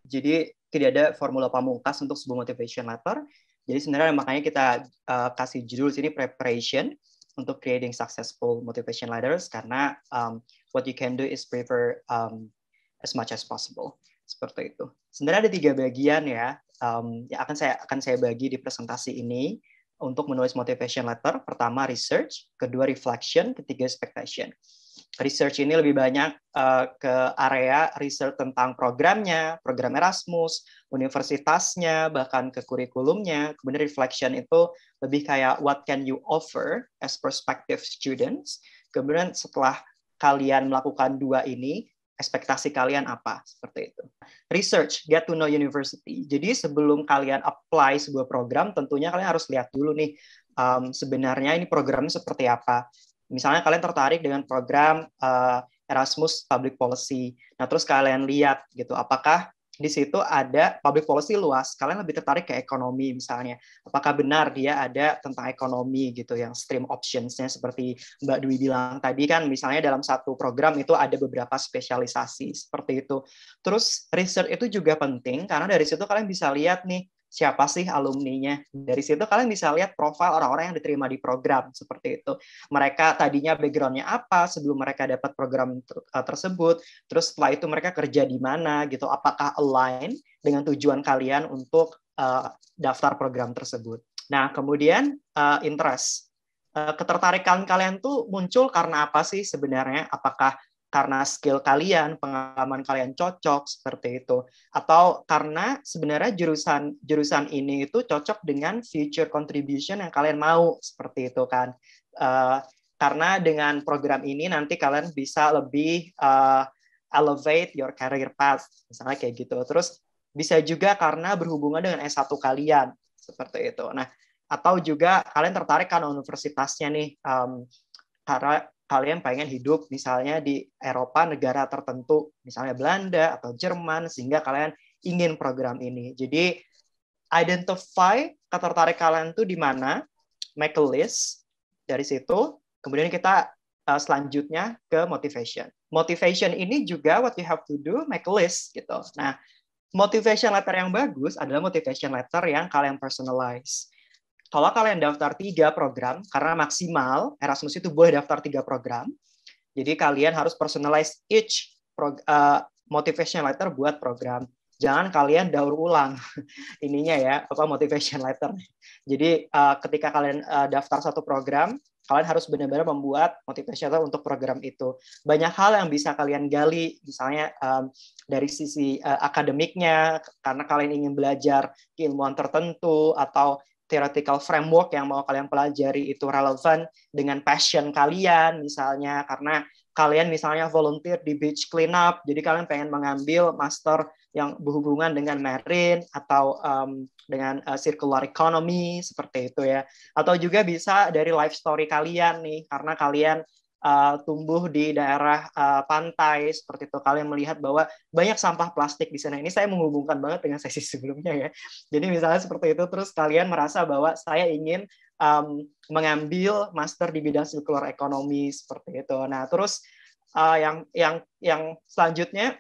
Jadi tidak ada formula pamungkas untuk sebuah motivation letter. Jadi sebenarnya makanya kita kasih judul sini preparation untuk creating successful motivation letters, karena what you can do is prepare as much as possible. Seperti itu. Sebenarnya ada 3 bagian ya. Yang akan saya bagi di presentasi ini untuk menulis motivation letter. Pertama research, kedua reflection, ketiga expectation. Research ini lebih banyak ke area research tentang programnya, program Erasmus, universitasnya, bahkan ke kurikulumnya. Kemudian reflection itu lebih kayak what can you offer as prospective students. Kemudian setelah kalian melakukan 2 ini, ekspektasi kalian apa? Seperti itu. Research, get to know university. Jadi sebelum kalian apply sebuah program, tentunya kalian harus lihat dulu nih, sebenarnya ini programnya seperti apa. Misalnya kalian tertarik dengan program Erasmus Public Policy. Nah, terus kalian lihat gitu, apakah di situ ada public policy luas, kalian lebih tertarik ke ekonomi misalnya. Apakah benar dia ada tentang ekonomi gitu, yang stream options-nya seperti Mbak Dwi bilang tadi kan, misalnya dalam satu program itu ada beberapa spesialisasi, seperti itu. Terus research itu juga penting, karena dari situ kalian bisa lihat nih, siapa sih alumninya. Dari situ kalian bisa lihat profil orang-orang yang diterima di program, seperti itu. Mereka tadinya background-nya apa sebelum mereka dapat program tersebut, terus setelah itu mereka kerja di mana gitu, apakah align dengan tujuan kalian untuk daftar program tersebut. Nah, kemudian interest. Ketertarikan kalian tuh muncul karena apa sih sebenarnya? Apakah karena skill kalian, pengalaman kalian cocok seperti itu, atau karena sebenarnya jurusan ini itu cocok dengan future contribution yang kalian mau, seperti itu kan. Karena dengan program ini nanti kalian bisa lebih elevate your career path, misalnya kayak gitu. Terus bisa juga karena berhubungan dengan S1 kalian, seperti itu. Nah, atau juga kalian tertarik karena universitasnya nih, karena kalian pengen hidup misalnya di Eropa, negara tertentu, misalnya Belanda atau Jerman, sehingga kalian ingin program ini. Jadi identify ketertarikan kalian tuh di mana, make a list dari situ, kemudian kita selanjutnya ke motivation. Motivation ini juga what you have to do, make a list gitu. Nah, motivation letter yang bagus adalah motivation letter yang kalian personalize. Kalau kalian daftar 3 program, karena maksimal Erasmus itu boleh daftar 3 program, jadi kalian harus personalize each motivation letter buat program. Jangan kalian daur ulang ininya ya, motivation letter. Jadi ketika kalian daftar satu program, kalian harus benar-benar membuat motivation letter untuk program itu. Banyak hal yang bisa kalian gali, misalnya dari sisi akademiknya, karena kalian ingin belajar keilmuan tertentu, atau theoretical framework yang mau kalian pelajari itu relevan dengan passion kalian, misalnya karena kalian misalnya volunteer di beach cleanup, jadi kalian pengen mengambil master yang berhubungan dengan marine atau dengan circular economy, seperti itu ya. Atau juga bisa dari life story kalian nih, karena kalian tumbuh di daerah pantai, seperti itu, kalian melihat bahwa banyak sampah plastik di sana. Ini saya menghubungkan banget dengan sesi sebelumnya ya. Jadi misalnya seperti itu, terus kalian merasa bahwa saya ingin mengambil master di bidang circular economy, seperti itu. Nah, terus yang selanjutnya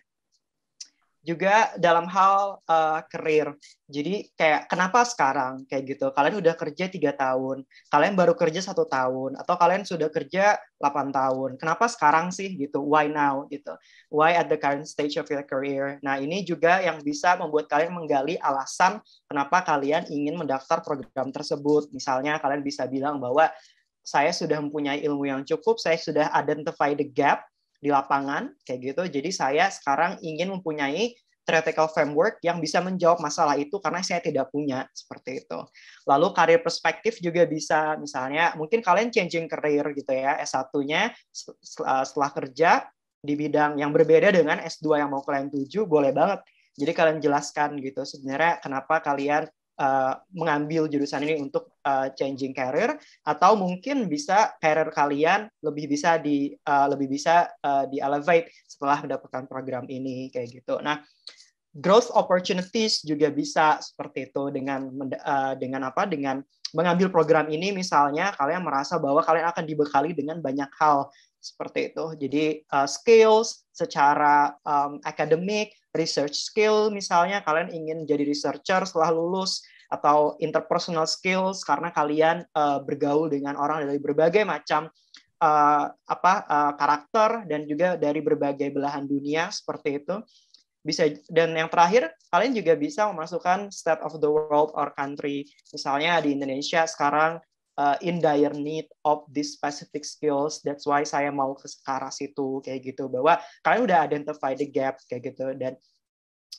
juga dalam hal karir. Jadi kayak kenapa sekarang kayak gitu? Kalian udah kerja 3 tahun, kalian baru kerja 1 tahun, atau kalian sudah kerja 8 tahun. Kenapa sekarang sih gitu? Why now gitu? Why at the current stage of your career? Nah, ini juga yang bisa membuat kalian menggali alasan kenapa kalian ingin mendaftar program tersebut. Misalnya kalian bisa bilang bahwa saya sudah mempunyai ilmu yang cukup, saya sudah identify the gap di lapangan, kayak gitu. Jadi saya sekarang ingin mempunyai theoretical framework yang bisa menjawab masalah itu karena saya tidak punya, seperti itu. Lalu karir perspektif juga bisa, misalnya mungkin kalian changing career gitu ya, S1-nya setelah kerja di bidang yang berbeda dengan S2 yang mau kalian tuju, boleh banget. Jadi kalian jelaskan gitu sebenarnya kenapa kalian mengambil jurusan ini untuk changing career, atau mungkin bisa career kalian lebih bisa di elevate setelah mendapatkan program ini, kayak gitu. Nah, growth opportunities juga bisa seperti itu dengan mengambil program ini, misalnya kalian merasa bahwa kalian akan dibekali dengan banyak hal seperti itu. Jadi skills secara akademik, research skill misalnya kalian ingin jadi researcher setelah lulus, atau interpersonal skills karena kalian bergaul dengan orang dari berbagai macam karakter dan juga dari berbagai belahan dunia seperti itu. Bisa, dan yang terakhir kalian juga bisa memasukkan state of the world or country. Misalnya di Indonesia sekarang in dire need of these specific skills, that's why saya mau ke arah situ kayak gitu, bahwa kalian udah identify the gap kayak gitu. Dan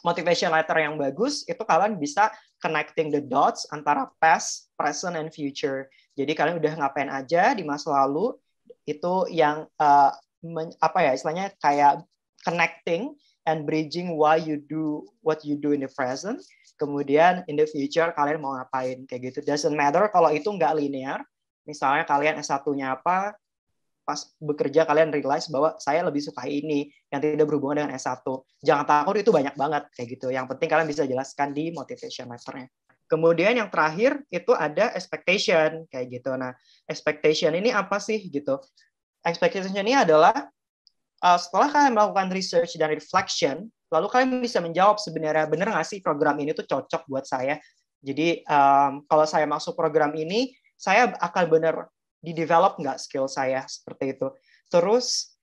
motivation letter yang bagus itu kalian bisa connecting the dots antara past, present, and future. Jadi kalian udah ngapain aja di masa lalu, itu yang istilahnya kayak connecting and bridging why you do what you do in the present. Kemudian in the future kalian mau ngapain kayak gitu. Doesn't matter kalau itu nggak linear. Misalnya kalian S1-nya apa, pas bekerja kalian realize bahwa saya lebih suka ini yang tidak berhubungan dengan S1. Jangan takut, itu banyak banget kayak gitu. Yang penting kalian bisa jelaskan di motivation letter-nya. Kemudian yang terakhir itu ada expectation kayak gitu. Nah, expectation ini apa sih gitu? Expectation ini adalah setelah kalian melakukan research dan reflection, lalu kalian bisa menjawab sebenarnya benar nggak sih program ini tuh cocok buat saya. Jadi kalau saya masuk program ini, saya akan benar di-develop nggak skill saya seperti itu. Terus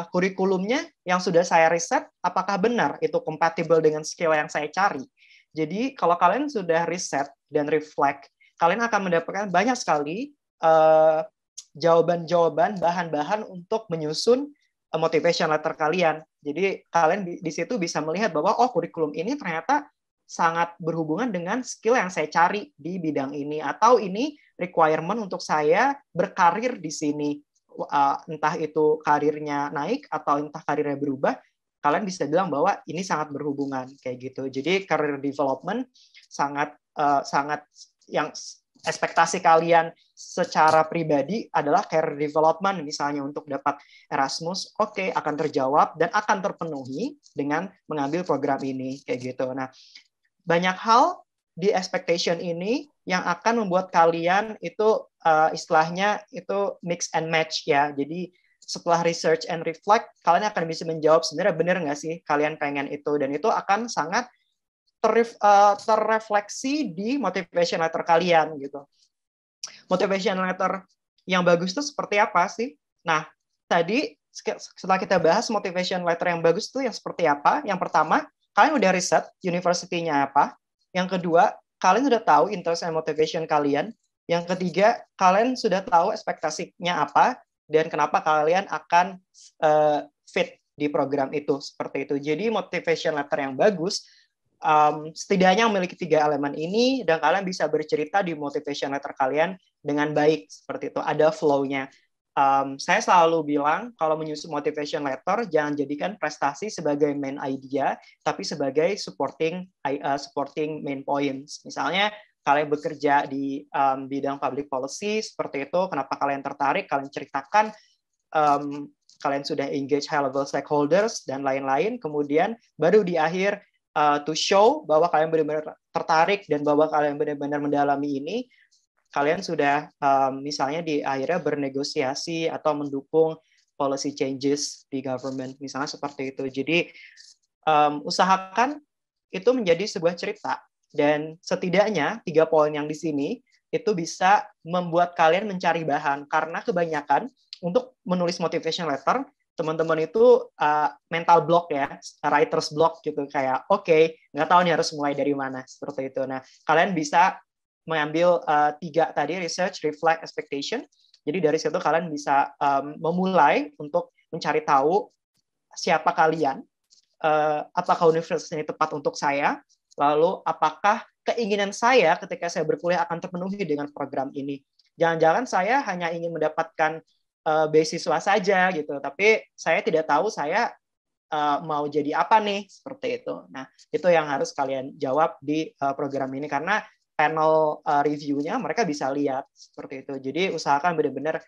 kurikulumnya yang sudah saya riset, apakah benar itu kompatibel dengan skill yang saya cari. Jadi kalau kalian sudah riset dan reflect, kalian akan mendapatkan banyak sekali jawaban-jawaban, bahan-bahan untuk menyusun motivation letter kalian. Jadi kalian di situ bisa melihat bahwa kurikulum ini ternyata sangat berhubungan dengan skill yang saya cari di bidang ini, atau ini requirement untuk saya berkarir di sini. Entah itu karirnya naik atau entah karirnya berubah, kalian bisa bilang bahwa ini sangat berhubungan kayak gitu. Jadi career development sangat yang ekspektasi kalian secara pribadi adalah career development, misalnya untuk dapat Erasmus, oke, akan terjawab dan akan terpenuhi dengan mengambil program ini kayak gitu. Nah, banyak hal di expectation ini yang akan membuat kalian itu istilahnya itu mix and match ya. Jadi setelah research and reflect, kalian akan bisa menjawab sebenarnya benar nggak sih kalian pengen itu, dan itu akan sangat terrefleksi di motivation letter kalian gitu. Motivation letter yang bagus itu seperti apa sih? Nah, tadi setelah kita bahas motivation letter yang bagus itu yang seperti apa, yang pertama, kalian udah riset university-nya apa. Yang kedua, kalian udah tahu interest and motivation kalian. Yang ketiga, kalian sudah tahu ekspektasinya apa dan kenapa kalian akan fit di program itu, seperti itu. Jadi motivation letter yang bagus setidaknya memiliki 3 elemen ini, dan kalian bisa bercerita di motivation letter kalian dengan baik seperti itu, ada flow-nya. Saya selalu bilang kalau menyusun motivation letter, jangan jadikan prestasi sebagai main idea, tapi sebagai supporting main points. Misalnya kalian bekerja di bidang public policy seperti itu, kenapa kalian tertarik, kalian ceritakan, kalian sudah engage high level stakeholders dan lain-lain, kemudian baru di akhir to show bahwa kalian benar-benar tertarik dan bahwa kalian benar-benar mendalami ini, kalian sudah misalnya di akhirnya bernegosiasi atau mendukung policy changes di government, misalnya seperti itu. Jadi usahakan itu menjadi sebuah cerita, dan setidaknya 3 poin yang di sini itu bisa membuat kalian mencari bahan, karena kebanyakan untuk menulis motivation letter, teman-teman itu mental block ya, writer's block gitu, kayak nggak tahu nih harus mulai dari mana, seperti itu. Nah, kalian bisa mengambil 3 tadi, research, reflect, expectation. Jadi dari situ kalian bisa memulai untuk mencari tahu siapa kalian, apakah universitas ini tepat untuk saya, lalu apakah keinginan saya ketika saya berkuliah akan terpenuhi dengan program ini. Jangan-jangan saya hanya ingin mendapatkan beasiswa saja gitu, tapi saya tidak tahu saya mau jadi apa nih, seperti itu. Nah, itu yang harus kalian jawab di program ini, karena panel review-nya mereka bisa lihat seperti itu. Jadi usahakan benar-benar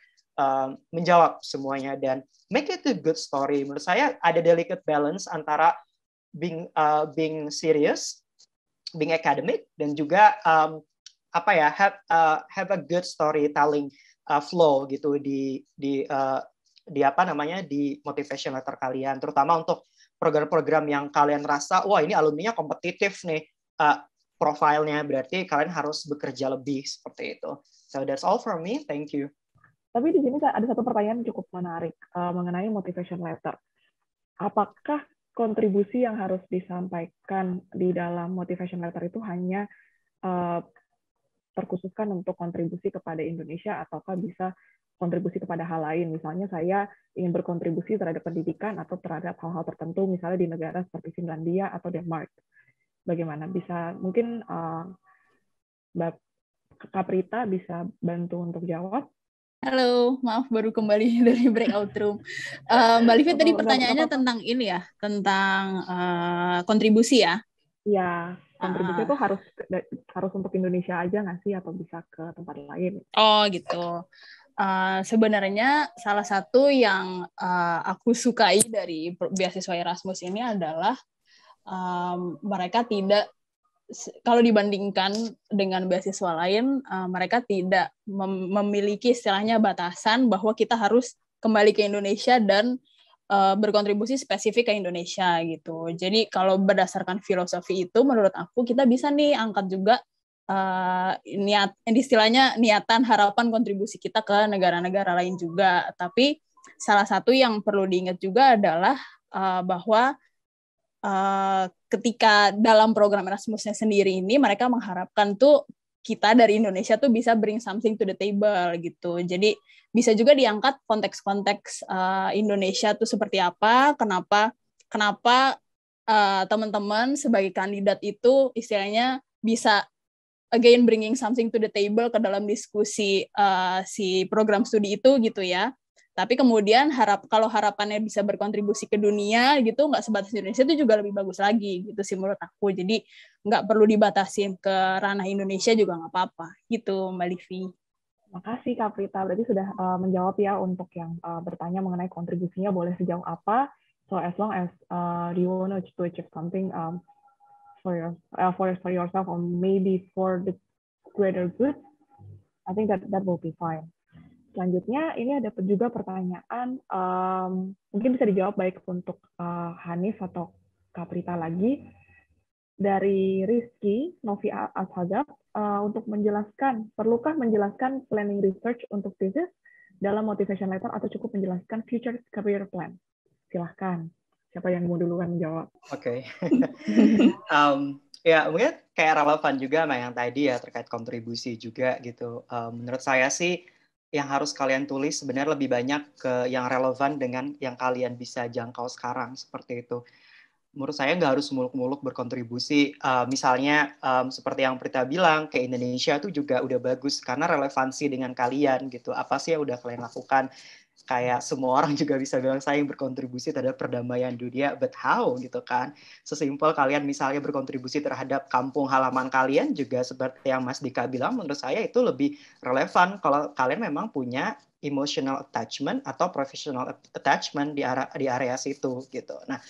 menjawab semuanya dan make it a good story. Menurut saya ada delicate balance antara being serious, being academic, dan juga apa ya, have a good storytelling flow gitu di apa namanya, di motivation letter kalian, terutama untuk program-program yang kalian rasa wah ini alumninya kompetitif nih, profilnya, berarti kalian harus bekerja lebih seperti itu. So that's all from me. Thank you. Tapi di sini ada satu pertanyaan cukup menarik mengenai motivation letter. Apakah kontribusi yang harus disampaikan di dalam motivation letter itu hanya terkhususkan untuk kontribusi kepada Indonesia, ataukah bisa kontribusi kepada hal lain? Misalnya saya ingin berkontribusi terhadap pendidikan atau terhadap hal-hal tertentu, misalnya di negara seperti Finlandia atau Denmark. Bagaimana? Bisa mungkin Mbak Kaprita bisa bantu untuk jawab? Halo, maaf baru kembali dari breakout room. Mbak Livi tadi pertanyaannya tentang ini ya, tentang kontribusi ya? Iya, kontribusi itu harus untuk Indonesia aja nggak sih, atau bisa ke tempat lain? Oh gitu. Sebenarnya salah satu yang aku sukai dari beasiswa Erasmus ini adalah mereka tidak, kalau dibandingkan dengan beasiswa lain, mereka tidak memiliki istilahnya batasan bahwa kita harus kembali ke Indonesia dan berkontribusi spesifik ke Indonesia gitu. Jadi kalau berdasarkan filosofi itu, menurut aku kita bisa nih angkat juga istilahnya niatan, harapan, kontribusi kita ke negara-negara lain juga. Tapi salah satu yang perlu diingat juga adalah bahwa ketika dalam program Erasmusnya sendiri ini, mereka mengharapkan tuh kita dari Indonesia tuh bisa bring something to the table gitu. Jadi bisa juga diangkat konteks-konteks Indonesia tuh seperti apa, kenapa teman-teman sebagai kandidat itu istilahnya bisa again bringing something to the table ke dalam diskusi si program studi itu gitu ya. Tapi kemudian kalau harapannya bisa berkontribusi ke dunia gitu, nggak sebatas Indonesia, itu juga lebih bagus lagi gitu sih menurut aku. Jadi nggak perlu dibatasin ke ranah Indonesia juga nggak apa-apa gitu, Mbak Livi. Makasih Kak Prita, berarti sudah menjawab ya untuk yang bertanya mengenai kontribusinya boleh sejauh apa. So as long as you want to achieve something for yourself or maybe for the greater good, I think that will be fine. Selanjutnya, ini ada juga pertanyaan, mungkin bisa dijawab baik untuk Hanif atau Kaprita lagi, dari Rizky Novi Ashazab, untuk menjelaskan, perlukah menjelaskan planning research untuk thesis dalam motivation letter atau cukup menjelaskan future career plan? Silahkan, siapa yang mau duluan menjawab? Oke. Ya, mungkin kayak relevan juga sama yang tadi ya, terkait kontribusi juga gitu. Menurut saya sih, yang harus kalian tulis sebenarnya lebih banyak ke yang relevan dengan yang kalian bisa jangkau sekarang, seperti itu. Menurut saya nggak harus muluk-muluk berkontribusi. Misalnya seperti yang Prita bilang, ke Indonesia itu juga udah bagus karena relevansi dengan kalian gitu. Apa sih yang udah kalian lakukan? Kayak semua orang juga bisa bilang saya yang berkontribusi terhadap perdamaian dunia, but how gitu kan? Sesimpel kalian misalnya berkontribusi terhadap kampung halaman kalian juga seperti yang Mas Dika bilang, menurut saya itu lebih relevan kalau kalian memang punya emotional attachment atau professional attachment di area situ gitu. Nah,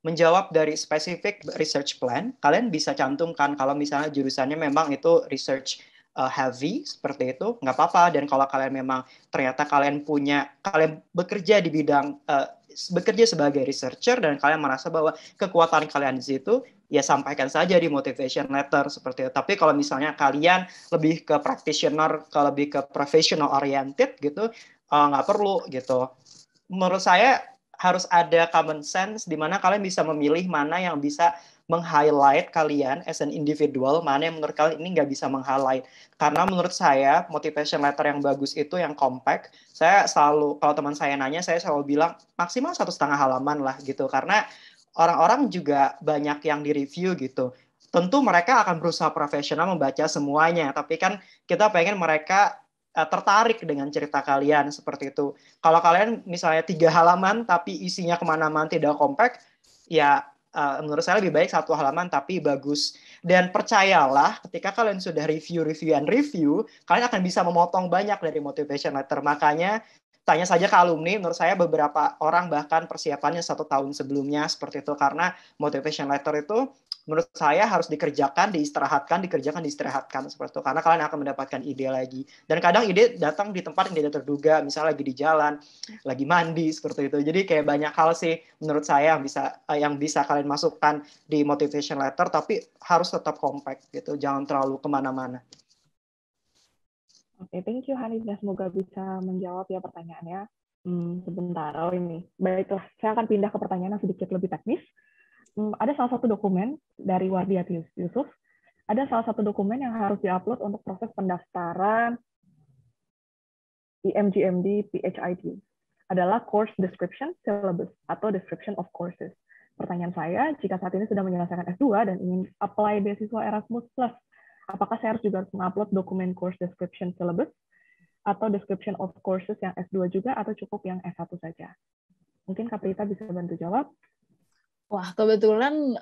menjawab dari spesifik research plan, kalian bisa cantumkan kalau misalnya jurusannya memang itu research heavy seperti itu, nggak apa-apa. Dan kalau kalian memang ternyata kalian bekerja di bidang bekerja sebagai researcher dan kalian merasa bahwa kekuatan kalian di situ, ya sampaikan saja di motivation letter seperti itu. Tapi kalau misalnya kalian lebih ke practitioner, lebih ke professional oriented gitu, nggak perlu gitu. Menurut saya harus ada common sense di mana kalian bisa memilih mana yang bisa meng-highlight kalian as an individual, mana yang menurut kalian ini nggak bisa meng-highlight. Karena menurut saya, motivation letter yang bagus itu yang compact. Saya selalu, kalau teman saya nanya, saya selalu bilang maksimal 1,5 halaman lah gitu. Karena orang-orang juga banyak yang di-review gitu. Tentu mereka akan berusaha profesional membaca semuanya, tapi kan kita pengen mereka tertarik dengan cerita kalian seperti itu. Kalau kalian misalnya 3 halaman tapi isinya kemana-mana tidak compact, ya menurut saya lebih baik 1 halaman tapi bagus. Dan percayalah, ketika kalian sudah review, kalian akan bisa memotong banyak dari motivation letter. Makanya tanya saja ke alumni, menurut saya beberapa orang bahkan persiapannya 1 tahun sebelumnya seperti itu, karena motivation letter itu menurut saya harus dikerjakan, diistirahatkan seperti itu, karena kalian akan mendapatkan ide lagi. Dan kadang ide datang di tempat yang tidak terduga, misalnya lagi di jalan, lagi mandi seperti itu. Jadi kayak banyak hal sih menurut saya yang bisa kalian masukkan di motivation letter, tapi harus tetap compact gitu, jangan terlalu kemana-mana. Oke, thank you Hanif, dan semoga bisa menjawab ya pertanyaannya. Sebentar, ini. Baiklah, saya akan pindah ke pertanyaan yang sedikit lebih teknis. Ada salah satu dokumen dari Wardiat Yusuf, ada salah satu dokumen yang harus diupload untuk proses pendaftaran IMGMD PHID. Adalah course description syllabus atau description of courses. Pertanyaan saya, jika saat ini sudah menyelesaikan S2 dan ingin apply beasiswa Erasmus+, apakah saya harus juga mengupload dokumen course description syllabus atau description of courses yang S2 juga, atau cukup yang S1 saja? Mungkin Kak Prita bisa bantu jawab. Wah, kebetulan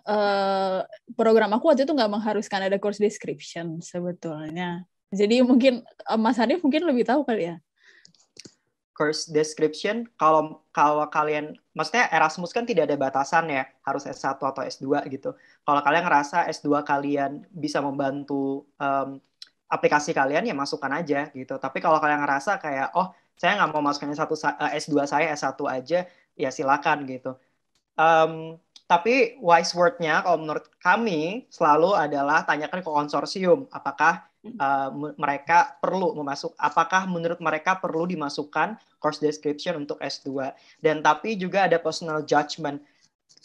program aku waktu itu nggak mengharuskan ada course description sebetulnya. Jadi mungkin Mas Hanif mungkin lebih tahu kali ya. Course description, kalau kalian, maksudnya Erasmus kan tidak ada batasan ya, harus S1 atau S2 gitu. Kalau kalian ngerasa S2 kalian bisa membantu aplikasi kalian, ya masukkan aja gitu. Tapi kalau kalian ngerasa kayak, oh saya nggak mau masukkan S2 saya, S1 aja, ya silakan gitu. Tapi wise word-nya kalau menurut kami selalu adalah tanyakan ke konsorsium apakah mereka perlu apakah menurut mereka perlu dimasukkan course description untuk S2. Dan tapi juga ada personal judgment.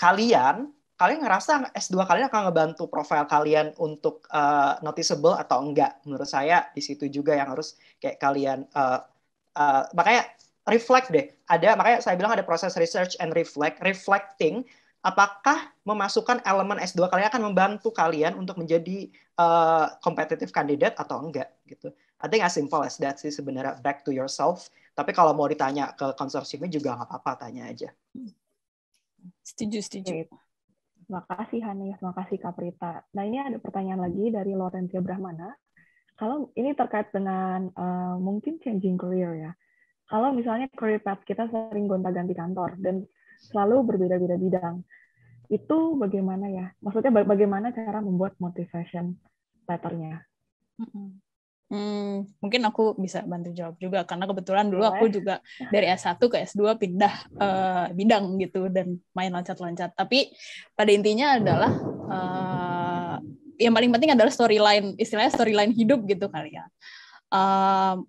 Kalian ngerasa S2 kalian akan ngebantu profil kalian untuk noticeable atau enggak. Menurut saya di situ juga yang harus kayak kalian makanya reflect deh. Makanya saya bilang ada proses research and reflecting. Apakah memasukkan elemen S2 kalian akan membantu kalian untuk menjadi competitive candidate atau enggak gitu. I think as simple as that sih sebenarnya, back to yourself. Tapi kalau mau ditanya ke konsorsiumnya juga nggak apa-apa, tanya aja. Setuju. Oke. Terima kasih Hanif, terima kasih Kak Prita. Nah ini ada pertanyaan lagi dari Lorencia Brahmana. Kalau ini terkait dengan mungkin changing career ya. Kalau misalnya career path kita sering gonta-ganti kantor dan selalu berbeda-beda bidang, itu bagaimana ya? Maksudnya bagaimana cara membuat motivation letternya? Mungkin aku bisa bantu jawab juga, karena kebetulan dulu aku juga dari S1 ke S2 pindah bidang gitu dan main loncat-loncat. Tapi pada intinya adalah yang paling penting adalah storyline, istilahnya storyline hidup gitu kali ya.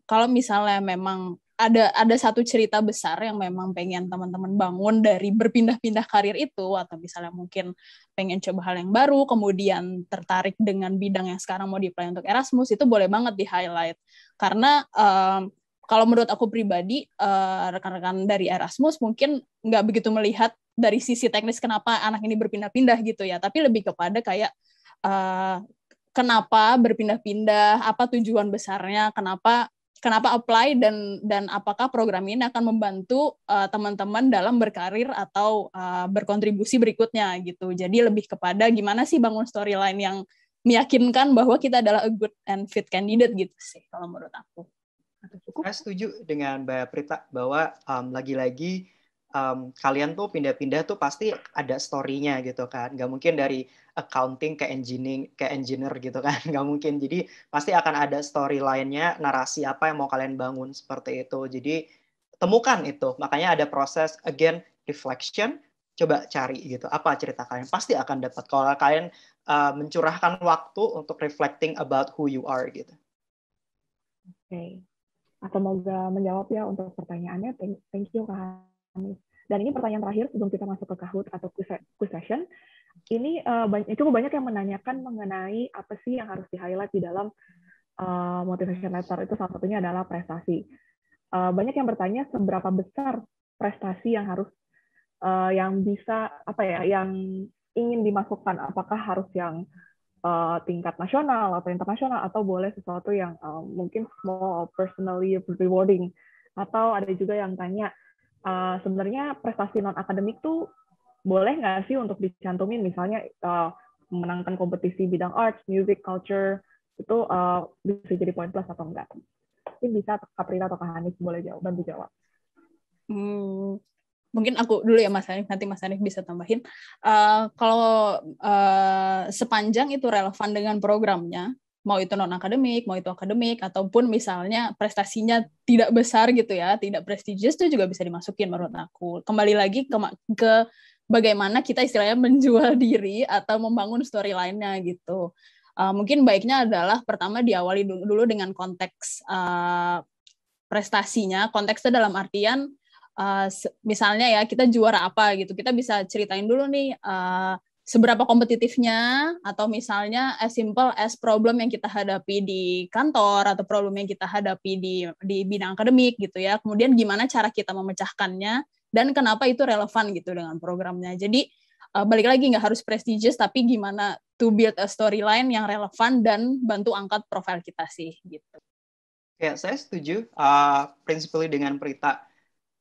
Kalau misalnya memang ada satu cerita besar yang memang pengen teman-teman bangun dari berpindah-pindah karir itu, atau misalnya mungkin pengen coba hal yang baru, kemudian tertarik dengan bidang yang sekarang mau di-apply untuk Erasmus, itu boleh banget di-highlight. Karena kalau menurut aku pribadi, rekan-rekan dari Erasmus mungkin nggak begitu melihat dari sisi teknis kenapa anak ini berpindah-pindah gitu ya, tapi lebih kepada kayak kenapa berpindah-pindah, apa tujuan besarnya, kenapa apply, dan apakah program ini akan membantu teman-teman dalam berkarir atau berkontribusi berikutnya gitu. Jadi lebih kepada gimana sih bangun storyline yang meyakinkan bahwa kita adalah a good and fit candidate gitu sih kalau menurut aku. Saya setuju dengan Mbak Prita bahwa lagi-lagi kalian tuh pindah-pindah tuh pasti ada story-nya gitu kan. Nggak mungkin dari accounting ke engineer gitu kan. Nggak mungkin. Jadi pasti akan ada storyline-nya, narasi apa yang mau kalian bangun seperti itu. Jadi temukan itu. Makanya ada proses, again, reflection. Coba cari gitu. Apa cerita kalian? Pasti akan dapat. Kalau kalian mencurahkan waktu untuk reflecting about who you are gitu. Oke. Semoga menjawab ya untuk pertanyaannya. Thank you Kak Hanif. Dan ini pertanyaan terakhir sebelum kita masuk ke Kahoot atau quiz session. Ini cukup banyak yang menanyakan mengenai apa sih yang harus di-highlight di dalam motivation letter. Itu salah satunya adalah prestasi. Banyak yang bertanya seberapa besar prestasi yang harus yang bisa yang ingin dimasukkan. Apakah harus yang tingkat nasional atau internasional, atau boleh sesuatu yang mungkin small, personally rewarding. Atau ada juga yang tanya, sebenarnya prestasi non-akademik tuh boleh nggak sih untuk dicantumin, misalnya memenangkan kompetisi bidang arts, music, culture, itu bisa jadi poin plus atau enggak? Mungkin bisa Kak Prita atau Kak Hanif boleh bantu jawab. Mungkin aku dulu ya Mas Hanif, nanti Mas Hanif bisa tambahin. Kalau sepanjang itu relevan dengan programnya, mau itu non-akademik, mau itu akademik, ataupun misalnya prestasinya tidak besar gitu ya, tidak prestigious, itu juga bisa dimasukin menurut aku. Kembali lagi ke bagaimana kita istilahnya menjual diri atau membangun storyline-nya gitu. Mungkin baiknya adalah pertama diawali dulu dengan konteks prestasinya. Konteksnya dalam artian misalnya ya kita juara apa gitu, kita bisa ceritain dulu nih seberapa kompetitifnya, atau misalnya as simple as problem yang kita hadapi di kantor atau problem yang kita hadapi di bidang akademik gitu ya. Kemudian gimana cara kita memecahkannya dan kenapa itu relevan gitu dengan programnya. Jadi balik lagi nggak harus prestigious, tapi gimana to build a storyline yang relevan dan bantu angkat profil kita sih gitu. Ya, saya setuju principally dengan Prita.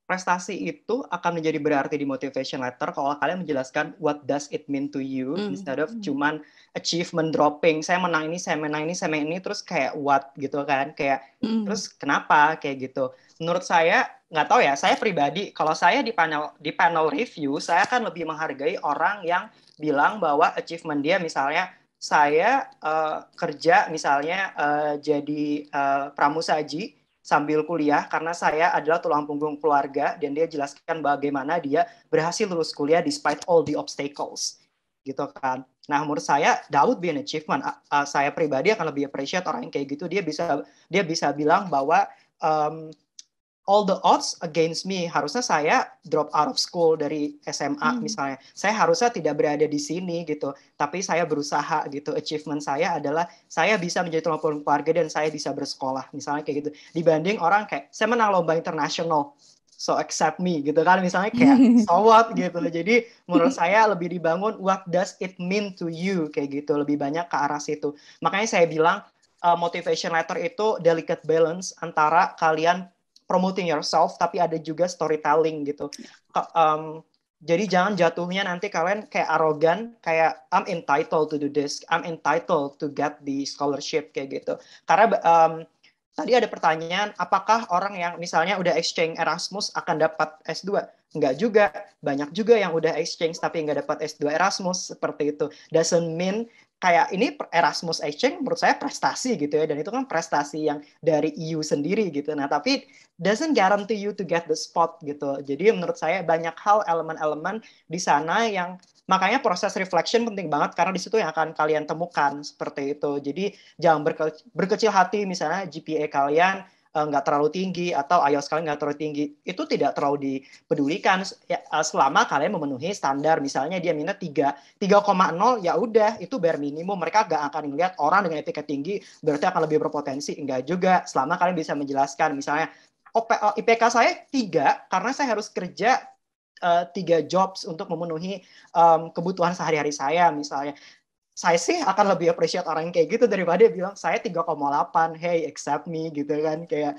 Prestasi itu akan menjadi berarti di motivation letter kalau kalian menjelaskan what does it mean to you instead of cuman achievement dropping. Saya menang ini, saya menang ini, saya menang ini, terus kayak what gitu kan, kayak terus kenapa kayak gitu. Menurut saya nggak tahu ya, saya pribadi kalau saya di panel review, saya akan lebih menghargai orang yang bilang bahwa achievement dia misalnya saya kerja misalnya jadi pramusaji sambil kuliah karena saya adalah tulang punggung keluarga, dan dia jelaskan bagaimana dia berhasil lulus kuliah despite all the obstacles gitu kan. Nah, menurut saya that would be an achievement. Saya pribadi akan lebih appreciate orang yang kayak gitu. Dia bisa bilang bahwa all the odds against me. Harusnya saya drop out of school dari SMA misalnya. Saya harusnya tidak berada di sini gitu. Tapi saya berusaha gitu. Achievement saya adalah saya bisa menjadi tulang punggung keluarga dan saya bisa bersekolah. Misalnya kayak gitu. Dibanding orang kayak saya menang lomba internasional, so accept me gitu kan. Misalnya kayak so what gitu. Jadi menurut saya lebih dibangun what does it mean to you kayak gitu. Lebih banyak ke arah situ. Makanya saya bilang motivation letter itu delicate balance antara kalian promoting yourself, tapi ada juga storytelling gitu. Jadi jangan jatuhnya nanti kalian kayak arogan, kayak I'm entitled to do this, I'm entitled to get the scholarship kayak gitu. Karena tadi ada pertanyaan, apakah orang yang misalnya udah exchange Erasmus akan dapat S2? Enggak juga, banyak juga yang udah exchange tapi nggak dapat S2 Erasmus, seperti itu. Doesn't mean kayak ini Erasmus exchange menurut saya prestasi gitu ya, dan itu kan prestasi yang dari EU sendiri gitu. Nah, tapi doesn't guarantee you to get the spot gitu. Jadi menurut saya banyak hal, elemen-elemen di sana yang makanya proses reflection penting banget, karena di situ yang akan kalian temukan seperti itu. Jadi jangan berkecil hati misalnya GPA kalian nggak terlalu tinggi atau IELTS kalian nggak terlalu tinggi, itu tidak terlalu dipedulikan ya, selama kalian memenuhi standar. Misalnya dia minat 3,0, ya udah itu bare minimum. Mereka nggak akan melihat orang dengan IPK tinggi berarti akan lebih berpotensi. Enggak juga, selama kalian bisa menjelaskan misalnya IPK saya 3 karena saya harus kerja 3 jobs untuk memenuhi kebutuhan sehari-hari saya misalnya. Saya sih akan lebih appreciate orang yang kayak gitu daripada bilang saya 3,8, hey accept me gitu kan. Kayak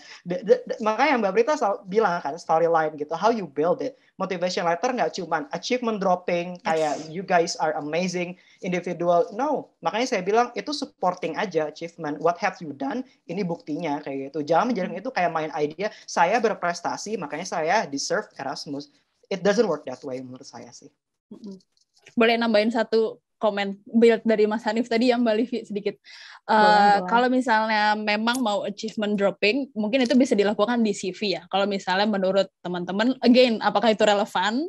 makanya Mbak Prita bilang kan storyline gitu, how you build it. Motivation letter nggak cuma achievement dropping kayak you guys are amazing individual, no. Makanya saya bilang itu supporting aja achievement, what have you done, ini buktinya kayak gitu. Jangan menjadikan itu kayak main idea saya berprestasi makanya saya deserve Erasmus. It doesn't work that way menurut saya sih. Boleh nambahin satu komen build dari Mas Hanif tadi ya Mbak Livi sedikit. Kalau misalnya memang mau achievement dropping, mungkin itu bisa dilakukan di CV ya. Kalau misalnya menurut teman-teman, again, apakah itu relevan?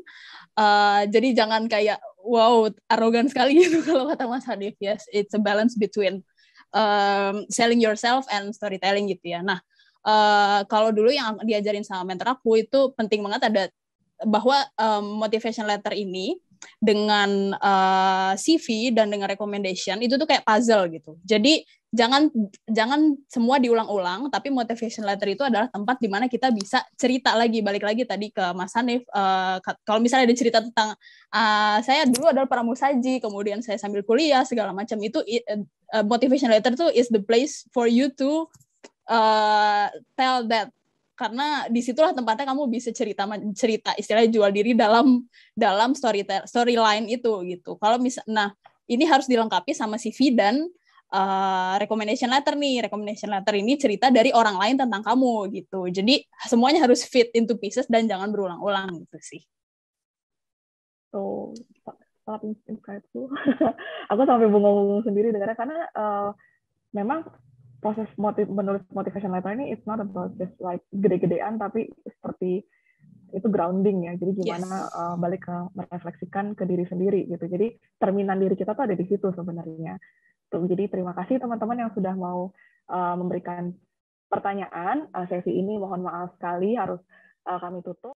Jadi jangan kayak, wow, arogan sekali gitu kalau kata Mas Hanif. Yes, it's a balance between selling yourself and storytelling gitu ya. Nah, kalau dulu yang diajarin sama mentor aku itu penting banget ada bahwa motivation letter ini dengan CV dan dengan recommendation itu tuh kayak puzzle gitu. Jadi jangan semua diulang-ulang, tapi motivation letter itu adalah tempat di mana kita bisa cerita lagi, balik lagi tadi ke Mas Hanif. Kalau misalnya ada cerita tentang saya dulu adalah pramusaji, kemudian saya sambil kuliah segala macam, itu motivation letter tuh is the place for you to tell that. Karena disitulah tempatnya kamu bisa cerita istilahnya jual diri dalam storyline itu gitu. Kalau nah ini harus dilengkapi sama CV dan recommendation letter nih. Recommendation letter ini cerita dari orang lain tentang kamu gitu. Jadi semuanya harus fit into pieces dan jangan berulang-ulang gitu sih. So, sangat insightful. Aku sampai bengong-bengong sendiri dengarnya karena memang proses menulis motivation letter ini it's not about just like gede-gedean, tapi seperti itu grounding ya. Jadi gimana balik ke merefleksikan ke diri sendiri gitu. Jadi cerminan diri kita tuh ada di situ sebenarnya. Jadi terima kasih teman-teman yang sudah mau memberikan pertanyaan. Sesi ini mohon maaf sekali harus kami tutup.